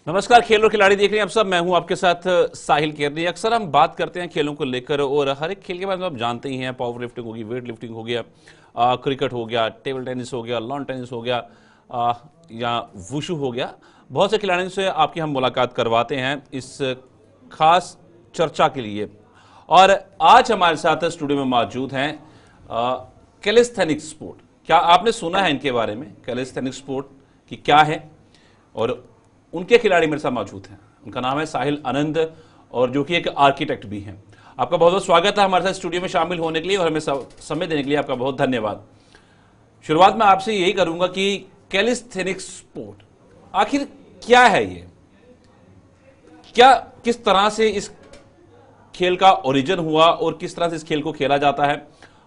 नमस्कार, खेल और खिलाड़ी देख रहे हैं आप सब। मैं हूं आपके साथ साहिल केरनी। अक्सर हम बात करते हैं खेलों को लेकर और हर एक खेल के बारे में आप जानते ही हैं। पावर लिफ्टिंग होगी, वेट लिफ्टिंग हो गया, क्रिकेट हो गया, टेबल टेनिस हो गया, लॉन टेनिस हो गया, या वुशु हो गया। बहुत से खिलाड़ियों से आपकी हम मुलाकात करवाते हैं इस खास चर्चा के लिए। और आज हमारे साथ स्टूडियो में मौजूद हैं कैलिस्थेनिक स्पोर्ट। क्या आपने सुना है इनके बारे में? कैलिस्थेनिक स्पोर्ट की क्या है और उनके खिलाड़ी मेरे साथ मौजूद हैं। उनका नाम है साहिल आनंद और जो कि एक आर्किटेक्ट भी हैं। आपका बहुत बहुत स्वागत है हमारे साथ स्टूडियो में शामिल होने के लिए और हमें समय देने के लिए आपका बहुत धन्यवाद। शुरुआत में आपसे यही करूंगा कि कैलिस्थेनिक स्पोर्ट आखिर क्या है ये? क्या किस तरह से इस खेल का ओरिजिन हुआ और किस तरह से इस खेल को खेला जाता है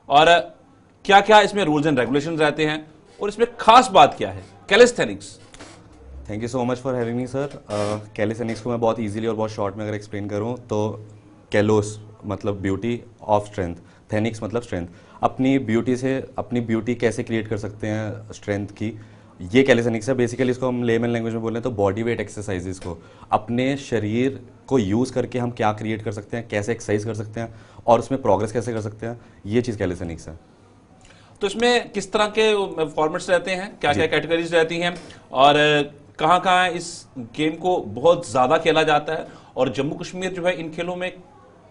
और क्या क्या इसमें रूल्स एंड रेगुलेशन रहते हैं और इसमें खास बात क्या है calisthenics? Thank you so much for having me sir. Calisthenics को मैं बहुत इजीली और बहुत शॉर्ट में अगर एक्सप्लेन करूँ तो कैलोस मतलब ब्यूटी, ऑफ स्ट्रेंथ, थेनिक्स मतलब स्ट्रेंथ। अपनी ब्यूटी से अपनी ब्यूटी कैसे क्रिएट कर सकते हैं स्ट्रेंथ की, ये कैलिस्थेनिक्स है। बेसिकली इसको हम लेमन लैंग्वेज में बोलें तो बॉडी वेट एक्सरसाइजेस को अपने शरीर को यूज़ करके हम क्या क्रिएट कर सकते हैं, कैसे एक्सरसाइज कर सकते हैं और उसमें प्रोग्रेस कैसे कर सकते हैं, ये चीज़ कैलिस्थेनिक्स है। तो इसमें किस तरह के फॉर्मेट्स रहते हैं, क्या क्या कैटेगरीज रहती हैं और कहाँ कहाँ इस गेम को बहुत ज़्यादा खेला जाता है और जम्मू कश्मीर जो है इन खेलों में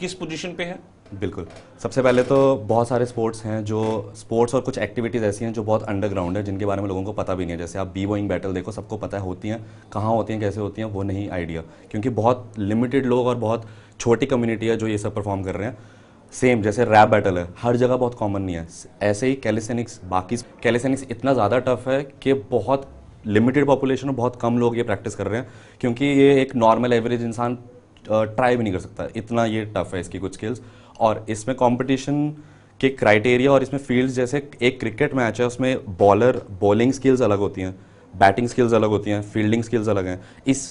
किस पोजीशन पे है? बिल्कुल, सबसे पहले तो बहुत सारे स्पोर्ट्स हैं जो स्पोर्ट्स और कुछ एक्टिविटीज़ ऐसी हैं जो बहुत अंडरग्राउंड है, जिनके बारे में लोगों को पता भी नहीं है। जैसे आप बी बॉइंग बैटल देखो, सबको पता है होती हैं, कहाँ होती हैं, कैसे होती हैं, वो नहीं आइडिया, क्योंकि बहुत लिमिटेड लोग और बहुत छोटी कम्युनिटी है जो ये सब परफॉर्म कर रहे हैं। सेम जैसे रैप बैटल है, हर जगह बहुत कॉमन नहीं है, ऐसे ही कैलिस्थेनिक्स। बाकी कैलिस्थेनिक्स इतना ज़्यादा टफ है कि बहुत लिमिटेड पॉपुलेशन और बहुत कम लोग ये प्रैक्टिस कर रहे हैं, क्योंकि ये एक नॉर्मल एवरेज इंसान ट्राई भी नहीं कर सकता, इतना ये टफ है इसकी कुछ स्किल्स। और इसमें कंपटीशन के क्राइटेरिया और इसमें फील्ड्स, जैसे एक क्रिकेट मैच है उसमें बॉलिंग स्किल्स अलग होती हैं, बैटिंग स्किल्स अलग होती हैं, फील्डिंग स्किल्स अलग हैं।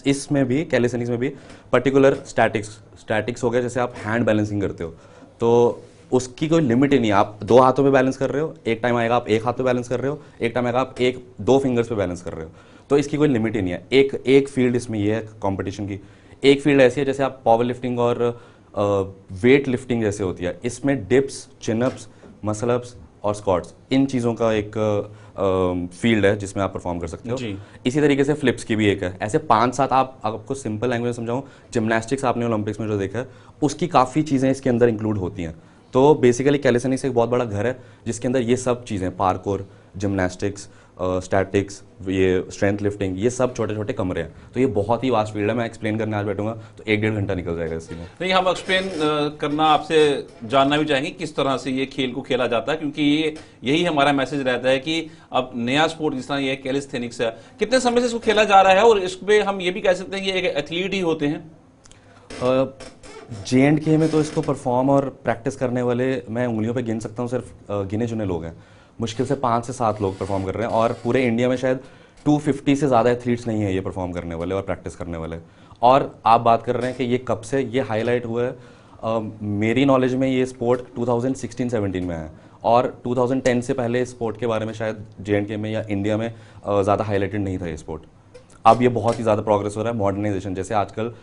इसमें भी कैलिस्थेनिक्स में भी पर्टिकुलर स्टैटिक्स हो गया, जैसे आप हैंड बैलेंसिंग करते हो तो उसकी कोई लिमिट ही नहीं है। आप दो हाथों पे बैलेंस कर रहे हो, एक टाइम आएगा आप एक हाथ पे बैलेंस कर रहे हो, एक टाइम आएगा आप दो फिंगर्स पे बैलेंस कर रहे हो, तो इसकी कोई लिमिट ही नहीं है। एक फील्ड इसमें ये है कंपटीशन की। एक फील्ड ऐसी है जैसे आप पावर लिफ्टिंग और वेट लिफ्टिंग जैसे होती है, इसमें डिप्स, चिनअप्स, मसल अप्स और स्क्वाट्स, इन चीज़ों का एक फील्ड है जिसमें आप परफॉर्म कर सकते हो। इसी तरीके से फ्लिप्स की भी एक है। ऐसे 5-7 आपको सिंपल लैंग्वेज में समझाऊं, जिमनास्टिक्स आपने ओलंपिक्स में जो देखा है उसकी काफ़ी चीज़ें इसके अंदर इंक्लूड होती हैं। तो बेसिकली कैलिस्थेनिक्स एक बहुत बड़ा घर है जिसके अंदर ये सब चीज़ें, पार्कोर, जिमनास्टिक्स, स्टैटिक्स, ये स्ट्रेंथ लिफ्टिंग, ये सब छोटे छोटे कमरे हैं। तो ये बहुत ही वास्ट फील्ड है। मैं एक्सप्लेन करने आज बैठूंगा तो 1-1.5 घंटा निकल जाएगा इसी में। नहीं, हम एक्सप्लेन करना आपसे जानना भी चाहेंगे किस तरह से ये खेल को खेला जाता है, क्योंकि यही हमारा मैसेज रहता है कि अब नया स्पोर्ट जिस तरह ये कैलिस्थेनिक्स है, कितने समय से इसको खेला जा रहा है और इसमें हम ये भी कह सकते हैं कि एक एथलीट ही होते हैं। J&K में तो इसको परफॉर्म और प्रैक्टिस करने वाले मैं उंगलियों पे गिन सकता हूँ, सिर्फ गिने चुने लोग हैं। मुश्किल से 5 से 7 लोग परफॉर्म कर रहे हैं और पूरे इंडिया में शायद 250 से ज़्यादा एथलीट्स नहीं है ये परफॉर्म करने वाले और प्रैक्टिस करने वाले। और आप बात कर रहे हैं कि ये कब से ये हाईलाइट हुआ है, मेरी नॉलेज में ये स्पोर्ट 2016-17 में है और 2010 से पहले इस स्पोर्ट के बारे में शायद J&K में या इंडिया में ज़्यादा हाईलाइटेड नहीं था ये स्पोर्ट। अब ये बहुत ही ज़्यादा प्रोग्रेस हो रहा है। मॉडर्नाइजेशन, जैसे आजकल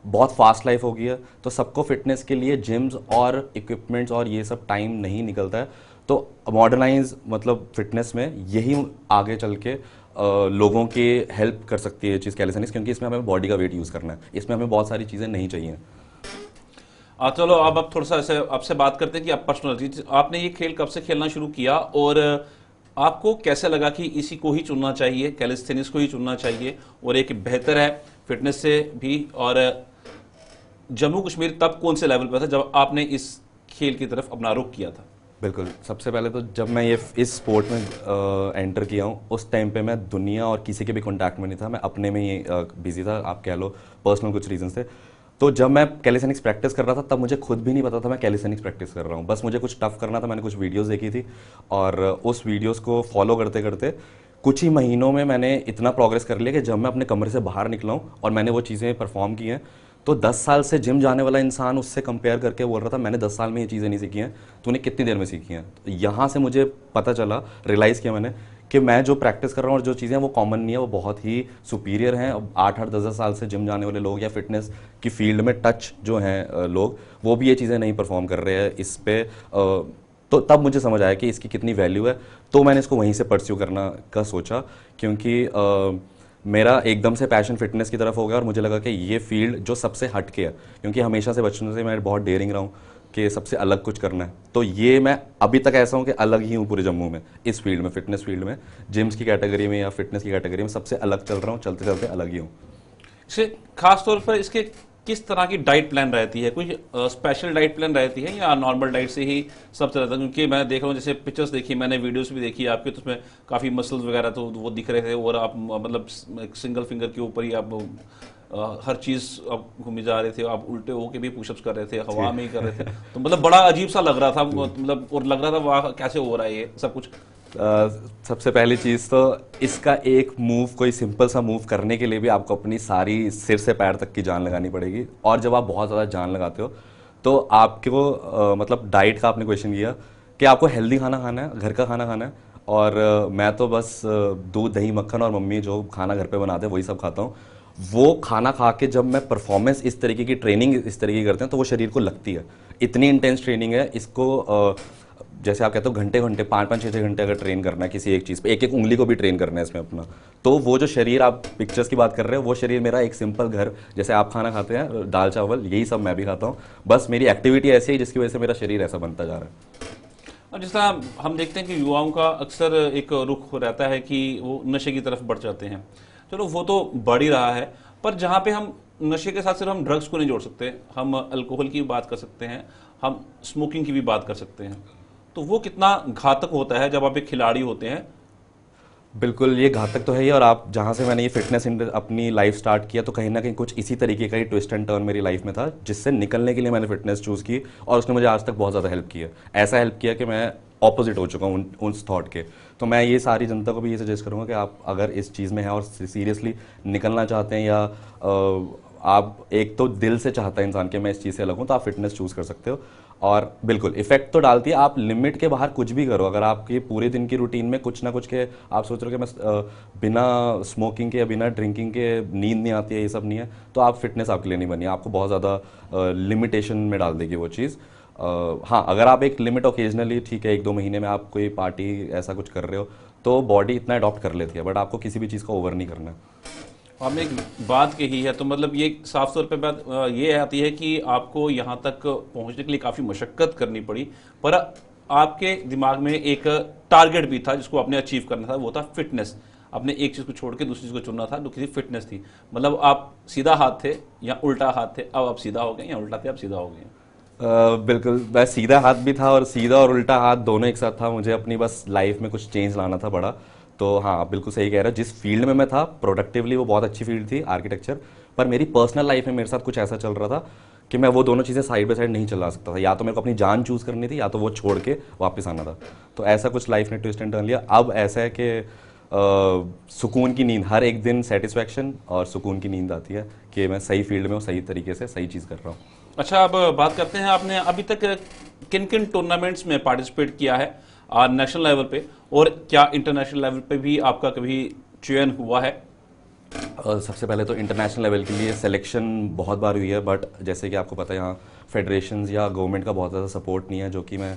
बहुत फास्ट लाइफ हो गई है, तो सबको फिटनेस के लिए जिम्स और इक्विपमेंट्स और ये सब टाइम नहीं निकलता है। तो मॉडर्नाइज मतलब फिटनेस में यही आगे चल के लोगों की हेल्प कर सकती है ये चीज़ कैलिस्थेनिक्स, क्योंकि इसमें हमें बॉडी का वेट यूज़ करना है, इसमें हमें बहुत सारी चीज़ें नहीं चाहिए। चलो अब थोड़ा सा ऐसे आपसे बात करते हैं कि आप पर्सनल, आपने ये खेल कब से खेलना शुरू किया और आपको कैसे लगा कि इसी को ही चुनना चाहिए, कैलिस्थेनिक्स को ही चुनना चाहिए और एक बेहतर है फिटनेस से भी? और जम्मू कश्मीर तब कौन से लेवल पर था जब आपने इस खेल की तरफ अपना रुख किया था? बिल्कुल, सबसे पहले तो जब मैं इस स्पोर्ट में एंटर किया हूँ उस टाइम पे मैं दुनिया और किसी के भी कॉन्टैक्ट में नहीं था, मैं अपने में ही बिजी था, आप कह लो पर्सनल कुछ रीजन थे। तो जब मैं कैलिस्थेनिक्स प्रैक्टिस कर रहा था तब मुझे खुद भी नहीं पता था मैं कैलिस्थेनिक्स प्रैक्टिस कर रहा हूँ, बस मुझे कुछ टफ करना था। मैंने कुछ वीडियोस देखी थी और उस वीडियोस को फॉलो करते करते कुछ ही महीनों में मैंने इतना प्रोग्रेस कर लिया कि जब मैं अपने कमरे से बाहर निकला हूँ और मैंने वो चीज़ें परफॉर्म की हैं, तो 10 साल से जिम जाने वाला इंसान उससे कंपेयर करके बोल रहा था मैंने 10 साल में ये चीज़ें नहीं सीखी हैं, तूने कितनी देर में सीखी हैं। तो यहाँ से मुझे पता चला, रियलाइज़ किया मैंने कि मैं जो प्रैक्टिस कर रहा हूँ और जो चीज़ें वो कॉमन नहीं है, वो बहुत ही सुपीरियर हैं। अब 8-8 10 साल से जिम जाने वाले लोग या फिटनेस की फील्ड में टच जो हैं लोग, वो भी ये चीज़ें नहीं परफॉर्म कर रहे हैं इस पे। तो तब मुझे समझ आया कि इसकी कितनी वैल्यू है, तो मैंने इसको वहीं से परस्यू करना का सोचा, क्योंकि मेरा एकदम से पैशन फिटनेस की तरफ हो गया और मुझे लगा कि ये फील्ड जो सबसे हट के है, क्योंकि हमेशा से बचपन से मैं बहुत डेयरिंग रहा हूँ कि सबसे अलग कुछ करना है, तो ये मैं अभी तक ऐसा हूँ कि अलग ही हूँ पूरे जम्मू में, इस फील्ड में, फिटनेस फील्ड में, जिम्स की कैटेगरी में या फिटनेस की कैटेगरी में सबसे अलग चल रहा हूँ, चलते चलते अलग ही हूँ। इसे खास तौर पर इसके किस तरह की डाइट प्लान रहती है? कोई स्पेशल डाइट प्लान रहती है या नॉर्मल डाइट से ही सब चलता है? क्योंकि मैं देख रहा हूँ, जैसे पिक्चर्स देखी मैंने, वीडियोस भी देखी आपके, तो उसमें काफ़ी मसल्स वगैरह तो वो दिख रहे थे, और आप मतलब सिंगल फिंगर के ऊपर ही आप हर चीज़ आप घूमे जा रहे थे, आप उल्टे होके भी पुशअप्स कर रहे थे, हवा में ही कर रहे थे, तो मतलब बड़ा अजीब सा लग रहा था, मतलब, और लग रहा था वाह कैसे हो रहा है ये सब कुछ। सबसे पहली चीज़ तो इसका एक मूव, कोई सिंपल सा मूव करने के लिए भी आपको अपनी सारी सिर से पैर तक की जान लगानी पड़ेगी, और जब आप बहुत ज़्यादा जान लगाते हो तो आपको मतलब डाइट का आपने क्वेश्चन किया कि आपको हेल्दी खाना खाना है, घर का खाना खाना है, और मैं तो बस दूध दही मक्खन और मम्मी जो खाना घर पे बनाते हैं वही सब खाता हूँ। वो खाना खा के जब मैं परफॉर्मेंस, इस तरीके की ट्रेनिंग इस तरीके की करते हैं, तो वो शरीर को लगती है। इतनी इंटेंस ट्रेनिंग है इसको, जैसे आप कहते हो घंटे घंटे 5-5 6-6 घंटे अगर ट्रेन करना है किसी एक चीज़ पे, एक एक उंगली को भी ट्रेन करना है इसमें अपना, तो वो जो शरीर आप पिक्चर्स की बात कर रहे हो, वो शरीर मेरा एक सिंपल घर, जैसे आप खाना खाते हैं दाल चावल, यही सब मैं भी खाता हूँ, बस मेरी एक्टिविटी ऐसी है जिसकी वजह से मेरा शरीर ऐसा बनता जा रहा है। और जिस तरह हम देखते हैं कि युवाओं का अक्सर एक रुख रहता है कि वो नशे की तरफ बढ़ जाते हैं, चलो वो तो बढ़ ही रहा है, पर जहाँ पे हम नशे के साथ सिर्फ हम ड्रग्स को नहीं जोड़ सकते, हम अल्कोहल की भी बात कर सकते हैं, हम स्मोकिंग की भी बात कर सकते हैं, तो वो कितना घातक होता है जब आप एक खिलाड़ी होते हैं। बिल्कुल, ये घातक तो है ही, और आप जहाँ से मैंने ये फिटनेस अपनी लाइफ स्टार्ट किया, तो कहीं ना कहीं कुछ इसी तरीके का ही ट्विस्ट एंड टर्न मेरी लाइफ में था, जिससे निकलने के लिए मैंने फिटनेस चूज़ की, और उसने मुझे आज तक बहुत ज़्यादा हेल्प किया। ऐसा हेल्प किया कि मैं ऑपोजिट हो चुका हूँ उस थॉट के। तो मैं ये सारी जनता को भी ये सजेस्ट करूँगा कि आप अगर इस चीज़ में हैं और सीरियसली निकलना चाहते हैं, या आप एक तो दिल से चाहता है इंसान कि मैं इस चीज़ से अलग हूँ, तो आप फिटनेस चूज़ कर सकते हो। और बिल्कुल इफेक्ट तो डालती है, आप लिमिट के बाहर कुछ भी करो, अगर आपके पूरे दिन की रूटीन में कुछ ना कुछ के आप सोच रहे हो कि मैं बिना स्मोकिंग के या बिना ड्रिंकिंग के नींद नहीं आती है, ये सब नहीं है, तो आप फिटनेस आपके लिए नहीं बनी है, आपको बहुत ज़्यादा लिमिटेशन में डाल देगी वो चीज़। हाँ, अगर आप एक लिमिट ओकेजनली, ठीक है, 1-2 महीने में आप कोई पार्टी ऐसा कुछ कर रहे हो, तो बॉडी इतना अडॉप्ट कर लेती है, बट आपको किसी भी चीज़ को ओवर नहीं करना है। आपने एक बात कही है, तो मतलब ये साफ तौर पे बात ये आती है कि आपको यहाँ तक पहुँचने के लिए काफ़ी मशक्क़त करनी पड़ी, पर आपके दिमाग में एक टारगेट भी था जिसको आपने अचीव करना था, वो था फिटनेस। आपने एक चीज़ को छोड़ के दूसरी चीज़ को चुनना था, जो किसी फिटनेस थी। मतलब आप सीधा हाथ थे या उल्टा हाथ थे, अब आप सीधा हो गए, या उल्टा थे अब सीधा हो गए। बिल्कुल, मैं सीधा हाथ भी था, और सीधा और उल्टा हाथ दोनों एक साथ था। मुझे अपनी बस लाइफ में कुछ चेंज लाना था बड़ा। तो हाँ, आप बिल्कुल सही कह रहे हो, जिस फील्ड में मैं था प्रोडक्टिवली वो बहुत अच्छी फील्ड थी, आर्किटेक्चर, पर मेरी पर्सनल लाइफ में मेरे साथ कुछ ऐसा चल रहा था कि मैं वो दोनों चीज़ें साइड बाय साइड नहीं चला सकता था। या तो मेरे को अपनी जान चूज़ करनी थी, या तो वो छोड़ के वापस आना था। तो ऐसा कुछ लाइफ ने ट्विस्ट एंड टर्न लिया। अब ऐसा है कि सुकून की नींद, हर एक दिन सेटिस्फैक्शन और सुकून की नींद आती है कि मैं सही फील्ड में हूँ, सही तरीके से सही चीज़ कर रहा हूँ। अच्छा, अब बात करते हैं, आपने अभी तक किन किन टूर्नामेंट्स में पार्टिसिपेट किया है नेशनल लेवल पे, और क्या इंटरनेशनल लेवल पे भी आपका कभी चयन हुआ है? सबसे पहले तो इंटरनेशनल लेवल के लिए सिलेक्शन बहुत बार हुई है, बट जैसे कि आपको पता है यहाँ फेडरेशंस या गवर्नमेंट का बहुत ज़्यादा सपोर्ट नहीं है, जो कि मैं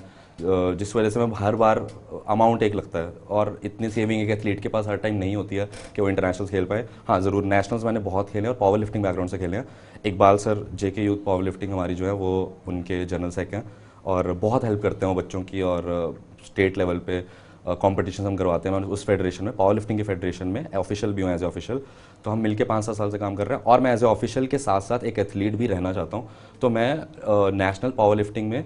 जिस वजह से मैं हर बार अमाउंट एक लगता है, और इतनी सेविंग एक एथलीट के पास हर टाइम नहीं होती है कि वो इंटरनेशनल खेल पाए। हाँ, ज़रूर नेशनल्स मैंने बहुत खेले और पावर लिफ्टिंग बैकग्राउंड से खेले हैं। इकबाल सर जेके यूथ पावर लिफ्टिंग हमारी जो है वो उनके जनरल सेक हैं, और बहुत हेल्प करते हैं वो बच्चों की, और स्टेट लेवल पे कॉम्पिटिशन हम करवाते हैं। मैं उस फेडरेशन में, पावर लिफ्टिंग के फेडरेशन में ऑफिशियल भी हूँ, एज ए ऑफिशियल। तो हम मिलके 5-7 साल से काम कर रहे हैं, और मैं एज ए ऑफिशियल के साथ साथ एक एथलीट भी रहना चाहता हूँ। तो मैं नेशनल पावर लिफ्टिंग में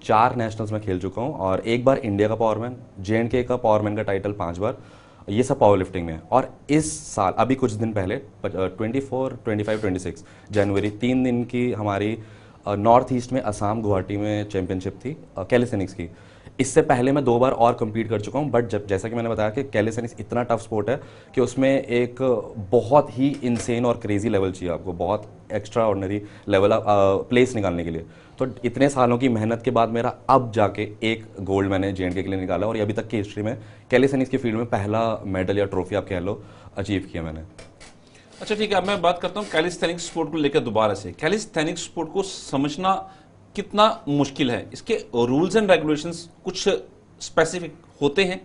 4 नेशनल्स में खेल चुका हूँ, और एक बार इंडिया का पावरमैन, JNK का पावरमैन का टाइटल 5 बार, ये सब पावर लिफ्टिंग में है। और इस साल अभी कुछ दिन पहले 24, 25, 26 जनवरी 3 दिन की हमारी नॉर्थ ईस्ट में असम गुवाहाटी में चैंपियनशिप थी कैलिस्थेनिक्स की। इससे पहले मैं 2 बार और compete कर चुका हूँ, बट जब जैसा कि मैंने बताया कि कैलिस्थेनिक्स इतना टफ स्पोर्ट है कि उसमें एक बहुत ही इंसेन और क्रेजी लेवल चाहिए आपको, बहुत एक्स्ट्रा ऑर्डिनरी लेवल प्लेस निकालने के लिए। तो इतने सालों की मेहनत के बाद मेरा अब जाके एक गोल्ड मैंने J&K के लिए निकाला, और ये अभी तक की हिस्ट्री में कैलिस्थेनिक्स की फील्ड में पहला मेडल या ट्रॉफी आप कह लो अचीव किया मैंने। अच्छा ठीक है, अब मैं बात करता हूँ कैलिस्थेनिक्स स्पोर्ट को लेकर दोबारा से। कैलिस्थेनिक्स स्पोर्ट को समझना कितना मुश्किल है, इसके रूल्स एंड रेगुलेशंस कुछ स्पेसिफिक होते हैं?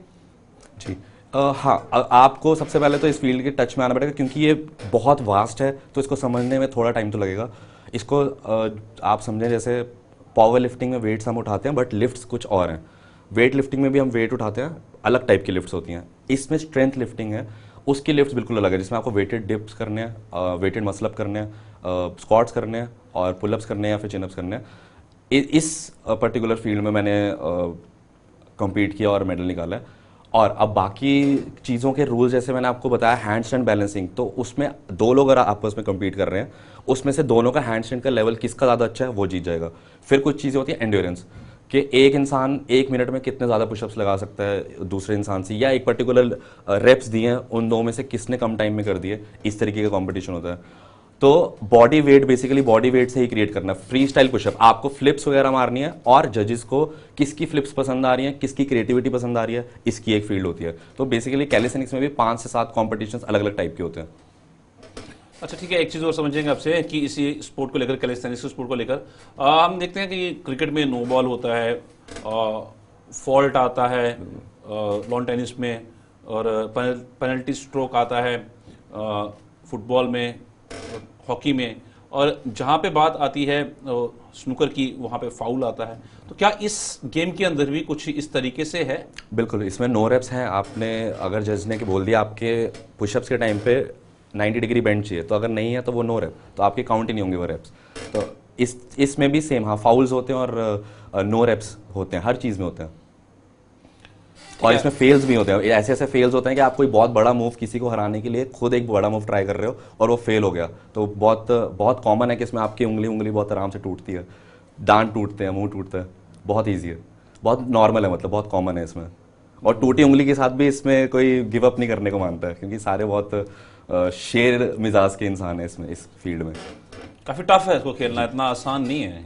जी हाँ, आपको सबसे पहले तो इस फील्ड के टच में आना पड़ेगा, क्योंकि ये बहुत वास्ट है, तो इसको समझने में थोड़ा टाइम तो लगेगा। इसको आप समझें जैसे पावर लिफ्टिंग में वेट्स हम उठाते हैं, बट लिफ्ट्स कुछ और हैं। वेट लिफ्टिंग में भी हम वेट उठाते हैं, अलग टाइप की लिफ्ट्स होती हैं। इसमें स्ट्रेंथ लिफ्टिंग है, उसकी लिफ्ट्स बिल्कुल अलग है, जिसमें आपको वेटेड डिप्स करने हैं, वेटेड मसल अप करने हैं, स्क्वाट्स करने हैं, और पुलअप्स करने हैं या फिर चिनअप्स करने हैं। इस पर्टिकुलर फील्ड में मैंने compete किया और मेडल निकाला है। और अब बाकी चीज़ों के रूल्स जैसे मैंने आपको बताया, हैंड स्टैंड बैलेंसिंग, तो उसमें 2 लोग अगर आपस में compete कर रहे हैं, उसमें से दोनों का हैंड स्टैंड का लेवल किसका ज़्यादा अच्छा है वो जीत जाएगा। फिर कुछ चीज़ें होती हैं एंड्योरेंस, कि एक इंसान 1 मिनट में कितने ज़्यादा पुशअप्स लगा सकता है दूसरे इंसान से, या एक पर्टिकुलर रेप्स दिए हैं, उन 2 में से किसने कम टाइम में कर दिए, इस तरीके का कंपटीशन होता है। तो body weight, basically body weight से ही क्रिएट करना है। फ्री स्टाइल पुशअप, आपको फ्लिप्स वगैरह मारनी है, और जजेस को किसकी फ्लिप्स पसंद आ रही है, किसकी क्रिएटिविटी पसंद आ रही है, इसकी एक फील्ड होती है। तो बेसिकली कैलिस्थेनिक्स में भी 5 से 7 कॉम्पिटिशन अलग अलग टाइप के होते हैं। अच्छा ठीक है, एक चीज़ और समझेंगे आपसे कि इसी स्पोर्ट को लेकर, कैलिस्थेनिक्स स्पोर्ट को लेकर हम देखते हैं कि क्रिकेट में नो बॉल होता है, फॉल्ट आता है लॉन टेनिस में, और पेनल्टी स्ट्रोक आता है फुटबॉल में, हॉकी में, और जहाँ पे बात आती है स्नूकर की, वहाँ पे फाउल आता है। तो क्या इस गेम के अंदर भी कुछ इस तरीके से है? बिल्कुल, इसमें नो रेप्स हैं। आपने अगर जज ने कि बोल दिया आपके पुशअप्स के टाइम पे 90 डिग्री बेंड चाहिए, तो अगर नहीं है तो वो नो रेप, तो आपके काउंट ही नहीं होंगे वो रेप्स। तो इसमें भी सेम, हाँ, फाउल्स होते हैं और नो रेप्स होते हैं, हर चीज़ में होते हैं। और इसमें फेल्स भी होते हैं, ऐसे ऐसे फेल्स होते हैं कि आप कोई बहुत बड़ा मूव किसी को हराने के लिए खुद एक बड़ा मूव ट्राई कर रहे हो और वो फेल हो गया, तो बहुत बहुत कॉमन है कि इसमें आपकी उंगली बहुत आराम से टूटती है, दांत टूटते हैं, मुंह टूटता है। बहुत ईजी है, बहुत नॉर्मल है, मतलब बहुत कॉमन है इसमें। और टूटी उंगली के साथ भी इसमें कोई गिव अप नहीं करने को मानता है, क्योंकि सारे बहुत शेर मिजाज के इंसान है इसमें, इस फील्ड में। काफ़ी टफ है इसको खेलना, इतना आसान नहीं है।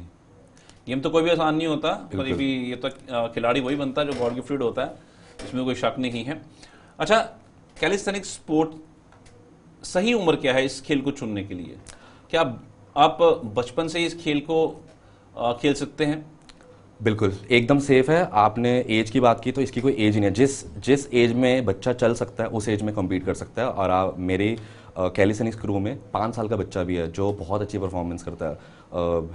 गेम तो कोई भी आसान नहीं होता, पर ये भी, ये तो खिलाड़ी वही बनता है जो गॉड गिफ्टेड होता है, इसमें कोई शक नहीं है। अच्छा, कैलिस्थेनिक्स स्पोर्ट, सही उम्र क्या है इस खेल को चुनने के लिए? क्या आप बचपन से इस खेल को खेल सकते हैं? बिल्कुल, एकदम सेफ है। आपने एज की बात की, तो इसकी कोई एज ही नहीं है। जिस एज में बच्चा चल सकता है उस एज में कम्पीट कर सकता है। और मेरे कैलिस्थेनिक्स क्रू में 5 साल का बच्चा भी है जो बहुत अच्छी परफॉर्मेंस करता है,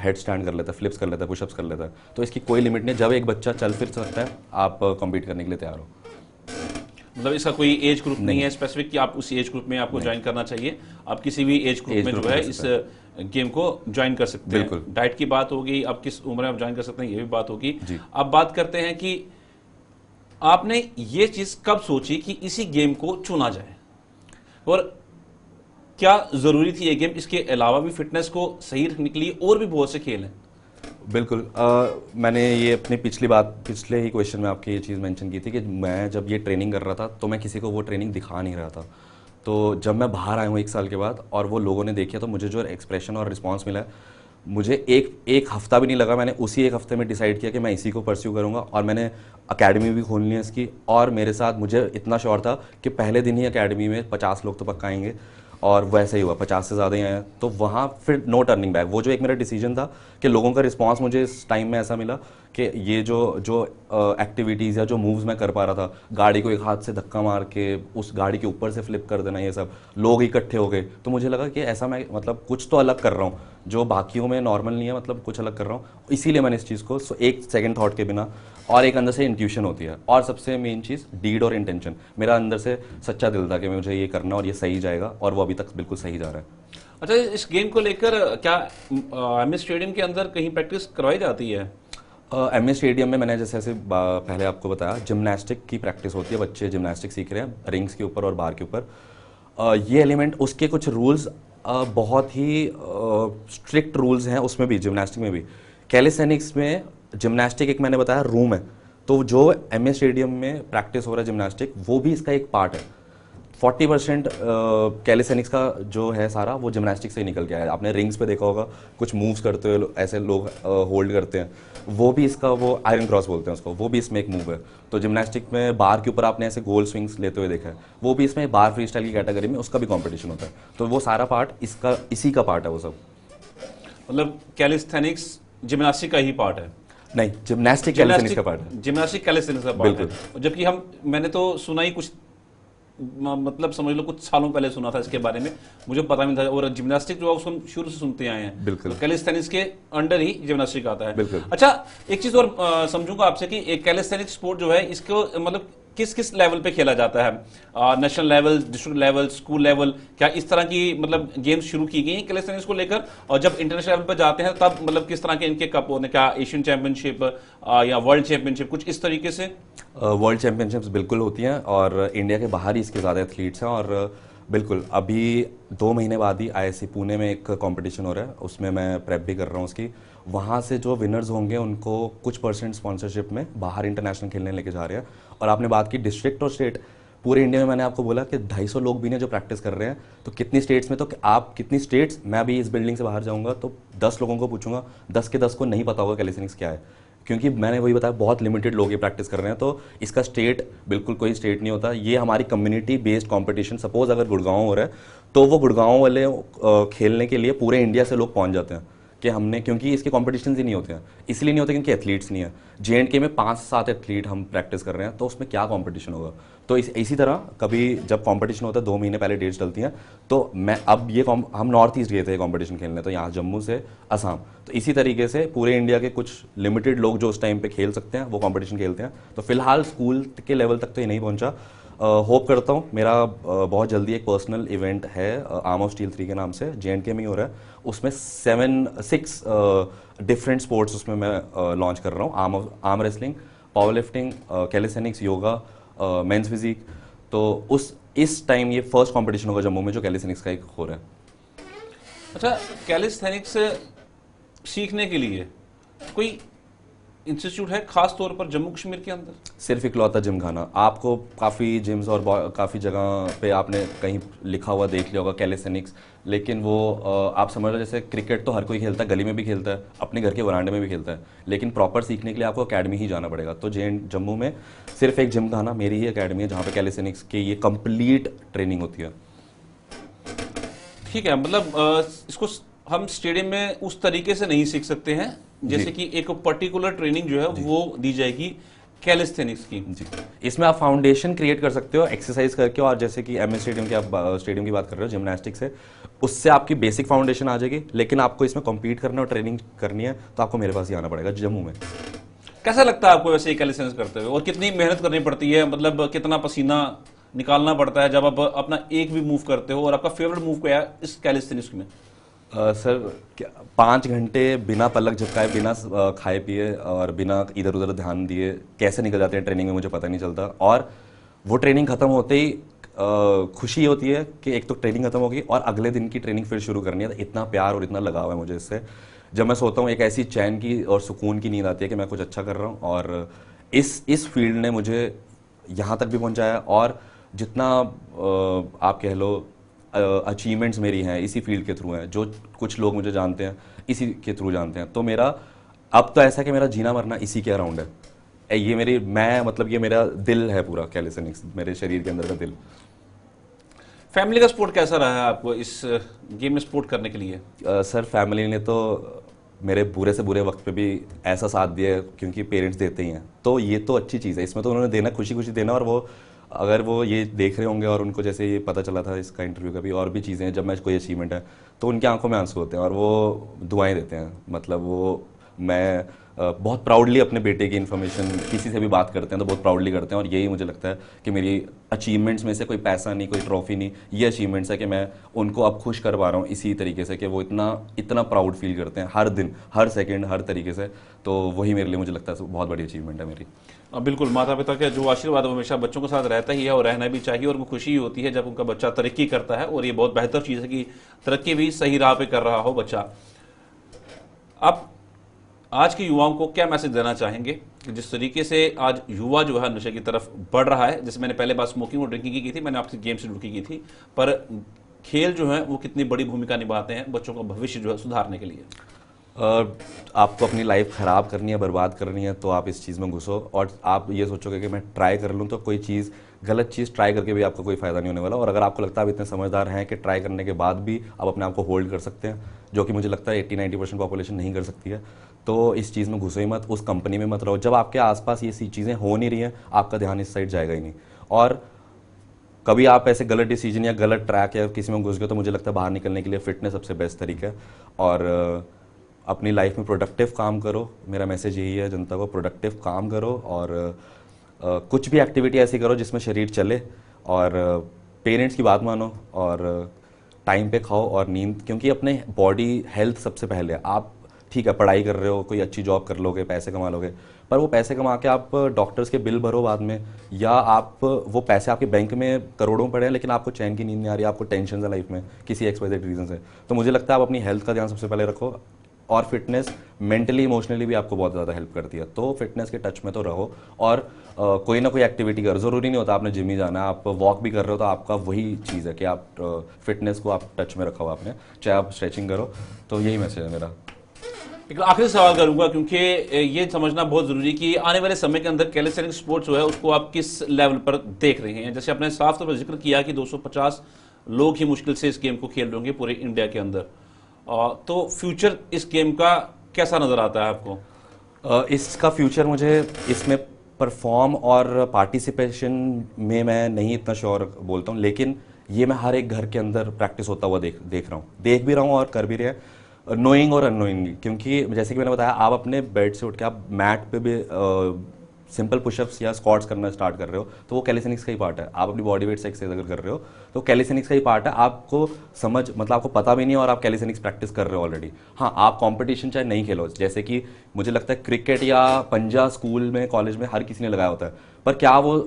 हेड स्टैंड कर लेता है, फ्लिप्स कर लेता है, पुशअप्स कर लेता है। तो इसकी कोई लिमिट नहीं है, जब एक बच्चा चल फिर सकता है आप कम्पीट करने के लिए तैयार हो। मतलब इसका कोई एज ग्रुप नहीं है स्पेसिफिक कि आप उस एज ग्रुप में आपको ज्वाइन करना चाहिए, आप किसी भी एज ग्रुप में जो है इस गेम को ज्वाइन कर सकते हैं। डाइट की बात होगी, आप किस उम्र में आप ज्वाइन कर सकते हैं, ये भी बात होगी। अब बात करते हैं कि आपने ये चीज कब सोची कि इसी गेम को चुना जाए, और क्या जरूरी थी ये गेम? इसके अलावा भी फिटनेस को सही रखने के लिए और भी बहुत से खेल हैं। बिल्कुल, मैंने ये अपनी पिछले ही क्वेश्चन में आपकी ये चीज़ मेंशन की थी कि मैं जब ये ट्रेनिंग कर रहा था तो मैं किसी को वो ट्रेनिंग दिखा नहीं रहा था। तो जब मैं बाहर आया हूँ 1 साल के बाद और वो लोगों ने देखा, तो मुझे जो एक्सप्रेशन और रिस्पांस मिला है, मुझे एक हफ्ता भी नहीं लगा। मैंने उसी 1 हफ्ते में डिसाइड किया कि मैं इसी को परस्यू करूँगा, और मैंने अकेडमी भी खोलनी है इसकी। और मेरे साथ मुझे इतना श्योर था कि पहले दिन ही अकेडमी में 50 लोग तो पक्का आएंगे, और वैसे ही हुआ, 50 से ज़्यादा ही आए। तो वहाँ फिर नो टर्निंग बैक। वो जो एक मेरा डिसीजन था कि लोगों का रिस्पांस मुझे इस टाइम में ऐसा मिला कि ये जो एक्टिविटीज़ या जो मूव्स मैं कर पा रहा था, गाड़ी को एक हाथ से धक्का मार के उस गाड़ी के ऊपर से फ्लिप कर देना, ये सब लोग इकट्ठे हो गए, तो मुझे लगा कि ऐसा मैं मतलब कुछ तो अलग कर रहा हूँ जो बाकियों में नॉर्मल नहीं है, मतलब कुछ अलग कर रहा हूँ। इसीलिए मैंने इस चीज़ को एक सेकेंड थाट के बिना, और एक अंदर से इंट्यूशन होती है, और सबसे मेन चीज़ डीड और इंटेंशन। मेरा अंदर से सच्चा दिल था कि मुझे ये करना और ये सही जाएगा, और वो अभी तक बिल्कुल सही जा रहा है। अच्छा, इस गेम को लेकर क्या एमए स्टेडियम के अंदर कहीं प्रैक्टिस करवाई जाती है? एमए स्टेडियम में मैंने जैसे पहले आपको बताया, जिम्नास्टिक की प्रैक्टिस होती है। बच्चे जिम्नास्टिक सीख रहे हैं रिंग्स के ऊपर और बार के ऊपर। ये एलिमेंट, उसके कुछ रूल्स बहुत ही स्ट्रिक्ट रूल्स हैं उसमें भी, जिम्नास्टिक में भी। कैलिस्थेनिक्स में जिम्नास्टिक एक मैंने बताया रूम है, तो जो MS स्टेडियम में प्रैक्टिस हो रहा है जिम्नास्टिक, वो भी इसका एक पार्ट है। 40% कैलिस्थेनिक्स का जो है सारा वो जिम्नास्टिक से ही निकल के आया है। आपने रिंग्स पे देखा होगा कुछ मूव्स करते हुए ऐसे लोग होल्ड करते हैं, वो भी इसका, वो आयरन क्रॉस बोलते हैं उसको, वो भी इसमें एक मूव है। तो जिम्नास्टिक में बार के ऊपर आपने ऐसे गोल स्विंग्स लेते हुए देखा है, वो भी इसमें बार फ्री स्टाइल की कैटेगरी में उसका भी कॉम्पिटिशन होता है। तो वो सारा पार्ट इसका, इसी का पार्ट है वो सब। मतलब कैलिस्थेनिक्स जिम्नास्टिक का ही पार्ट है? नहीं, जिम्नास्टिक कैलिस्थेनिक्स का पार्ट है। जिम्नास्टिक कैलिस्थेनिक्स का पार्ट है। जबकि मैंने तो सुना ही कुछ, मतलब समझ लो कुछ सालों पहले सुना था इसके बारे में, मुझे पता नहीं था। और जिम्नास्टिक जो है उसको हम शुरू से सुनते आए हैं, बिल्कुल। तो कैलिस्थेनिक्स के अंडर ही जिम्नास्टिक आता है। बिल्कुल। अच्छा, एक चीज और समझूंगा आपसे कि एक कैलिस्थेनिक स्पोर्ट जो है इसको मतलब किस किस लेवल पे खेला जाता है? National level, district level, school level, क्या इस तरह की मतलब गेम्स शुरू की गई हैं कैलिस्थेनिक्स को लेकर? और जब इंटरनेशनल लेवल पे जाते हैं तब मतलब किस तरह के इनके कप होने, क्या एशियन चैंपियनशिप या वर्ल्ड चैंपियनशिप, कुछ इस तरीके से? वर्ल्ड चैंपियनशिप्स बिल्कुल होती हैं और इंडिया के बाहर ही इसके ज़्यादा एथलीट्स हैं। और बिल्कुल अभी 2 महीने बाद ही IISc पुणे में एक कंपटीशन हो रहा है, उसमें मैं प्रेप भी कर रहा हूँ उसकी। वहाँ से जो विनर्स होंगे उनको कुछ % स्पॉन्सरशिप में बाहर इंटरनेशनल खेलने लेके जा रहे हैं। और आपने बात की डिस्ट्रिक्ट और स्टेट, पूरे इंडिया में मैंने आपको बोला कि 250 लोग भी हैं जो प्रैक्टिस कर रहे हैं। तो कितनी स्टेट्स में, तो आप कितनी स्टेट्स, मैं अभी इस बिल्डिंग से बाहर जाऊँगा तो 10 लोगों को पूछूंगा, 10 के 10 को नहीं पता होगा कैलिस्थेनिक्स क्या है, क्योंकि मैंने वही बताया बहुत लिमिटेड लोग ये प्रैक्टिस कर रहे हैं। तो इसका स्टेट बिल्कुल कोई स्टेट नहीं होता, ये हमारी कम्युनिटी बेस्ड कंपटीशन। सपोज अगर गुड़गांव हो रहा है तो वो गुड़गांव वाले खेलने के लिए पूरे इंडिया से लोग पहुंच जाते हैं कि हमने, क्योंकि इसके कॉम्पिटिशन ही नहीं होते हैं, इसलिए नहीं होते क्योंकि एथलीट्स नहीं है। JNK में 5 से 7 एथलीट हम प्रैक्टिस कर रहे हैं, तो उसमें क्या कंपटीशन होगा? तो इसी तरह कभी जब कंपटीशन होता है 2 महीने पहले डेट्स डलती हैं। तो मैं अब ये हम नॉर्थ ईस्ट गए थे कंपटीशन खेलने, तो यहाँ जम्मू से असम, तो इसी तरीके से पूरे इंडिया के कुछ लिमिटेड लोग जो उस टाइम पे खेल सकते हैं वो कंपटीशन खेलते हैं। तो फिलहाल स्कूल के लेवल तक तो ये नहीं पहुंचा। होप करता हूँ मेरा बहुत जल्दी एक पर्सनल इवेंट है आर्म ऑफ स्टील 3 के नाम से, JNK में ही हो रहा है। उसमें 6 डिफरेंट स्पोर्ट्स उसमें मैं लॉन्च कर रहा हूँ, arm wrestling, power lifting, calisthenics, yoga, men's physique. तो इस टाइम ये फर्स्ट कंपटीशन होगा जम्मू में जो कैलिस्थेनिक्स का एक हो रहा है। अच्छा, कैलिस्थेनिक्स सीखने के लिए कोई इंस्टीट्यूट है खास तौर पर जम्मू कश्मीर के अंदर? सिर्फ इकलौता जिमखाना। आपको काफ़ी जिम्स और काफ़ी जगह पे आपने कहीं लिखा हुआ देख लिया होगा कैलिस्थेनिक्स, लेकिन वो आप समझ लो जैसे क्रिकेट तो हर कोई खेलता है, गली में भी खेलता है, अपने घर के वरांडे में भी खेलता है, लेकिन प्रॉपर सीखने के लिए आपको अकेडमी ही जाना पड़ेगा। तो जम्मू में सिर्फ एक जिमखाना, मेरी ही अकेडमी है जहाँ पे कैलिस्थेनिक्स की ये कंप्लीट ट्रेनिंग होती है। ठीक है, मतलब इसको हम स्टेडियम में उस तरीके से नहीं सीख सकते हैं जैसे कि एक पर्टिकुलर ट्रेनिंग जो है वो दी जाएगी कैलिस्थेनिक्स की। जी, इसमें आप फाउंडेशन क्रिएट कर सकते हो एक्सरसाइज करके, और जैसे कि MS स्टेडियम की आप स्टेडियम की बात कर रहे हो जिम्नास्टिक्स से, उससे आपकी बेसिक फाउंडेशन आ जाएगी। लेकिन आपको इसमें कम्पीट करना और ट्रेनिंग करनी है तो आपको मेरे पास ही आना पड़ेगा जम्मू में। कैसा लगता है आपको वैसे ये कैलिस्थेनिक्स करते हुए, और कितनी मेहनत करनी पड़ती है, मतलब कितना पसीना निकालना पड़ता है जब आप अपना एक भी मूव करते हो? और आपका फेवरेट मूव क्या है इस कैलिस्थेनिक्स में? सर 5 घंटे बिना पलक झपकाए, बिना खाए पिए और बिना इधर उधर ध्यान दिए कैसे निकल जाते हैं ट्रेनिंग में मुझे पता नहीं चलता। और वो ट्रेनिंग खत्म होते ही खुशी होती है कि एक तो ट्रेनिंग खत्म होगी और अगले दिन की ट्रेनिंग फिर शुरू करनी है। तो इतना प्यार और इतना लगाव है मुझे इससे। जब मैं सोता हूँ एक ऐसी चैन की और सुकून की नींद आती है कि मैं कुछ अच्छा कर रहा हूँ। और इस फील्ड ने मुझे यहाँ तक भी पहुँचाया, और जितना आप कह लो अचीवमेंट्स मेरी हैं इसी फील्ड के थ्रू हैं। जो कुछ लोग मुझे जानते हैं इसी के थ्रू जानते हैं। तो मेरा अब तो ऐसा है कि मेरा जीना मरना इसी के अराउंड है। ये ये मेरा दिल है पूरा कैलिस्थेनिक्स, मेरे शरीर के अंदर का दिल। फैमिली का सपोर्ट कैसा रहा है आपको इस गेम में सपोर्ट करने के लिए? सर फैमिली ने तो मेरे बुरे से बुरे वक्त पे भी ऐसा साथ दिया है, क्योंकि पेरेंट्स देते ही हैं। तो ये तो अच्छी चीज़ है, इसमें तो उन्होंने देना, खुशी खुशी देना। और वो अगर वो ये देख रहे होंगे और उनको जैसे ये पता चला था इसका इंटरव्यू का भी, और भी चीज़ें हैं जब मैं कोई अचीवमेंट है तो उनकी आंखों में आंसू होते हैं और वो दुआएं देते हैं। मतलब वो मैं बहुत प्राउडली अपने बेटे की इन्फॉर्मेशन किसी से भी बात करते हैं तो बहुत प्राउडली करते हैं। और यही मुझे लगता है कि मेरी अचीवमेंट्स में से कोई पैसा नहीं, कोई ट्रॉफी नहीं, ये अचीवमेंट्स है कि मैं उनको अब खुश कर पा रहा हूँ इसी तरीके से कि वो इतना प्राउड फील करते हैं हर दिन, हर सेकेंड, हर तरीके से। तो वही मेरे लिए मुझे लगता है बहुत बड़ी अचीवमेंट है मेरी। बिल्कुल, माता पिता का जो आशीर्वाद हमेशा बच्चों के साथ रहता ही है और रहना भी चाहिए। और वो खुशी होती है जब उनका बच्चा तरक्की करता है, और ये बहुत बेहतर चीज़ है कि तरक्की भी सही राह पे कर रहा हो बच्चा। आप आज के युवाओं को क्या मैसेज देना चाहेंगे कि जिस तरीके से आज युवा जो है नशे की तरफ बढ़ रहा है, जैसे मैंने पहले बात स्मोकिंग और ड्रिंकिंग की थी, मैंने आपसे गेम से जुड़ की थी, पर खेल जो है वो कितनी बड़ी भूमिका निभाते हैं बच्चों का भविष्य जो है सुधारने के लिए। आपको अपनी लाइफ ख़राब करनी है, बर्बाद करनी है, तो आप इस चीज़ में घुसो और आप ये सोचोगे कि मैं ट्राई कर लूँ, तो कोई चीज़ गलत चीज़ ट्राई करके भी आपको कोई फ़ायदा नहीं होने वाला। और अगर आपको लगता है आप इतने समझदार हैं कि ट्राई करने के बाद भी आप अपने आप को होल्ड कर सकते हैं, जो कि मुझे लगता है 80-90% पॉपुलेशन नहीं कर सकती है, तो इस चीज़ में घुसो ही मत, उस कंपनी में मत रहो। जब आपके आसपास ये सी चीज़ें हो नहीं रही हैं, आपका ध्यान इस साइड जाएगा ही नहीं। और कभी आप ऐसे गलत डिसीजन या गलत ट्रैक या किसी में घुस गए, तो मुझे लगता है बाहर निकलने के लिए फिटनेस सबसे बेस्ट तरीका है। और अपनी लाइफ में प्रोडक्टिव काम करो, मेरा मैसेज यही है जनता को, प्रोडक्टिव काम करो और कुछ भी एक्टिविटी ऐसी करो जिसमें शरीर चले, और पेरेंट्स की बात मानो, और टाइम पे खाओ और नींद, क्योंकि अपने बॉडी हेल्थ सबसे पहले है। आप ठीक है पढ़ाई कर रहे हो, कोई अच्छी जॉब कर लोगे, पैसे कमा लोगे, पर वो पैसे कमा के आप डॉक्टर्स के बिल भरो बाद में, या आप वो पैसे आपके बैंक में करोड़ों पड़े हैं लेकिन आपको चैन की नींद नहीं आ रही, आपको टेंशन है लाइफ में किसी XYZ रीज़न से। तो मुझे लगता है आप अपनी हेल्थ का ध्यान सबसे पहले रखो, और फिटनेस मेंटली इमोशनली भी आपको बहुत ज़्यादा हेल्प करती है। तो फिटनेस के टच में तो रहो, और कोई ना कोई एक्टिविटी करो। ज़रूरी नहीं होता आपने जिम ही जाना है, आप वॉक भी कर रहे हो तो आपका वही चीज़ है कि आप फिटनेस को आप टच में रखा हो आपने, चाहे आप स्ट्रेचिंग करो। तो यही मैसेज है मेरा। एक आखिरी सवाल करूंगा, क्योंकि ये समझना बहुत जरूरी है कि आने वाले समय के अंदर कैलिस्थेनिक्स स्पोर्ट्स जो है उसको आप किस लेवल पर देख रहे हैं। जैसे आपने साफ तौर पर जिक्र किया कि 250 लोग ही मुश्किल से इस गेम को खेल रहे होंगे पूरे इंडिया के अंदर, तो फ्यूचर इस गेम का कैसा नजर आता है आपको? इसका फ्यूचर मुझे इसमें परफॉर्म और पार्टिसिपेशन में मैं नहीं इतना श्योर बोलता हूँ, लेकिन ये मैं हर एक घर के अंदर प्रैक्टिस होता हुआ देख रहा हूँ, देख भी रहा हूँ और कर भी रहे हैं, नोइंग और अननोइंगली। क्योंकि जैसे कि मैंने बताया, आप अपने बेड से उठ के आप मैट पे भी सिंपल पुशअप्स या स्क्वाट्स करना स्टार्ट कर रहे हो, तो वो कैलिस्थेनिक्स का ही पार्ट है। आप अपनी बॉडी वेट से एक्सरसाइज अगर कर रहे हो तो कैलिस्थेनिक्स का ही पार्ट है। आपको समझ मतलब आपको पता भी नहीं और आप कैलिस्थेनिक्स प्रैक्टिस कर रहे हो ऑलरेडी। हाँ, आप कंपटीशन चाहे नहीं खेलो, जैसे कि मुझे लगता है क्रिकेट या पंजा स्कूल में कॉलेज में हर किसी ने लगाया होता है, पर क्या वो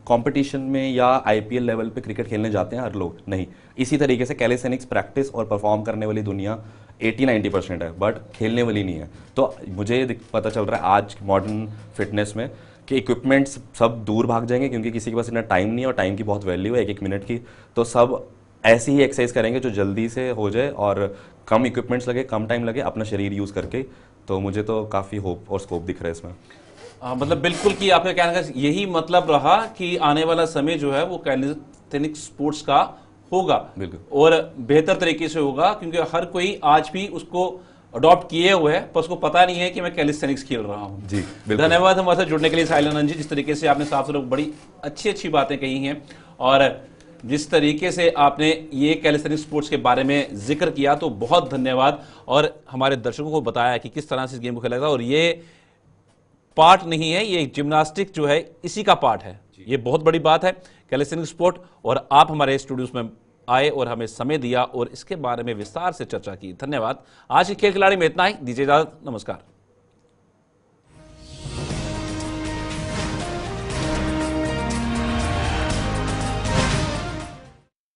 कंपटीशन में या IPL लेवल पे क्रिकेट खेलने जाते हैं हर लोग? नहीं। इसी तरीके से कैलिस्थेनिक्स प्रैक्टिस और परफॉर्म करने वाली दुनिया 80-90% है, बट खेलने वाली नहीं है। तो मुझे पता चल रहा है आज मॉडर्न फिटनेस में कि इक्विपमेंट्स सब दूर भाग जाएंगे, क्योंकि किसी के पास इतना टाइम नहीं है, और टाइम की बहुत वैल्यू है, 1-1 मिनट की। तो सब ऐसी ही एक्सरसाइज करेंगे जो जल्दी से हो जाए और कम इक्विपमेंट्स लगे, कम टाइम लगे, अपना शरीर यूज़ करके। तो मुझे तो काफ़ी होप और स्कोप दिख रहा है इसमें। मतलब बिल्कुल कि आपका कहने का यही मतलब रहा कि आने वाला समय जो है वो कैलिस्थेनिक्स स्पोर्ट्स का होगा, बिल्कुल, और बेहतर तरीके से होगा, क्योंकि हर कोई आज भी उसको अडॉप्ट किए हुए है, पर उसको पता नहीं है कि मैं कैलिस्थेनिक्स खेल रहा हूं। जी बिल्कुल। धन्यवाद हमारे साथ जुड़ने के लिए साहिल आनंद जी। जिस तरीके से आपने साफ साफ बड़ी अच्छी बातें कही हैं, और जिस तरीके से आपने ये कैलिस्थेनिक्स स्पोर्ट्स के बारे में जिक्र किया, तो बहुत धन्यवाद। और हमारे दर्शकों को बताया कि किस तरह से इस गेम को खेला जाता है, और ये पार्ट नहीं है, ये जिम्नास्टिक जो है इसी का पार्ट है। ये बहुत बड़ी बात है कैलिस्थेनिक्स स्पोर्ट, और आप हमारे स्टूडियोज में आए और हमें समय दिया और इसके बारे में विस्तार से चर्चा की। धन्यवाद। आज के खेल खिलाड़ी में इतना ही, दीजिए इजाजत, नमस्कार।